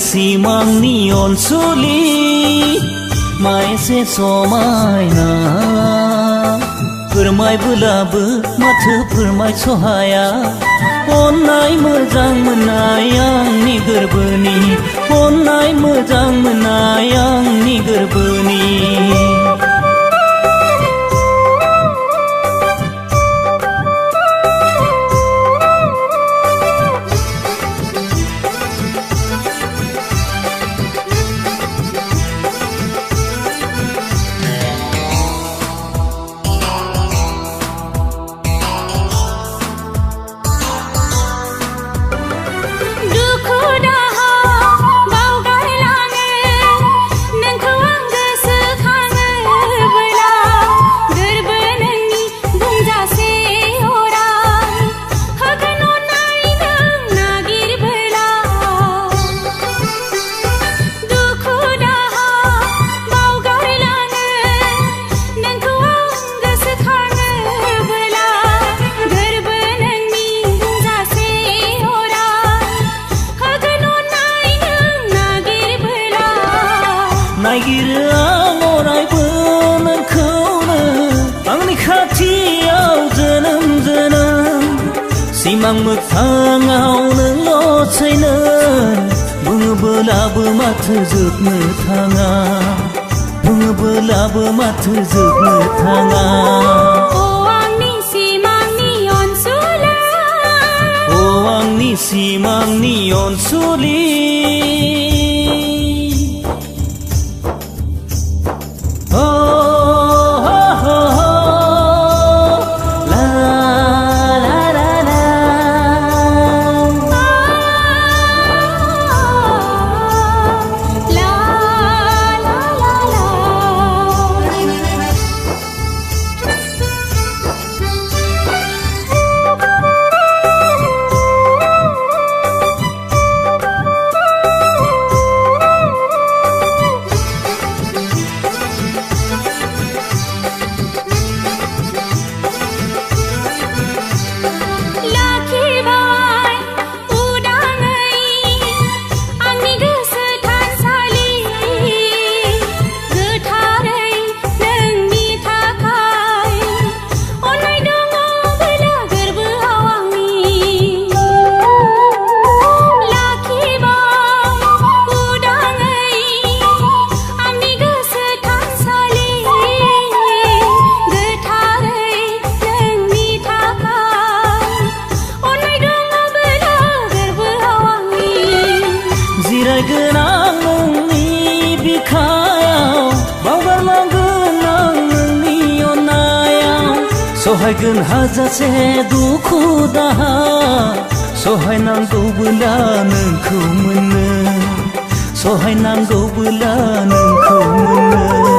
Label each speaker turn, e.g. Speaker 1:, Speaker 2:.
Speaker 1: सिमांनि अनसुलि मा एसे समायना फोरमायबोलाबो माथो फोरमायस हाया अन्नाय मोजां मोननाय आंनि गोरबोनि अन्नाय मोजां मोननाय आंनि गोरबोनि नागिरो आं अरायबो नोंखौनो आंनि खाथियाव जोनोम जोनोम सिमां मोगथाङाव नोंल'सैनो बुङोबोलाबो माथो जोबनो थाङा बुङोबोलाबो माथो जोबनो थाङा
Speaker 2: आंनि
Speaker 1: सिमांनि अनसुलि जिरायगोन नोंनि बिखायाव बावगारलांगोन आं नोंनि अननायाव सहायगोन हाजासे दुखु दाहा सहायनांगौबोला नोंखौ मोनो सहायनांगौबोला नोंखौ मोनो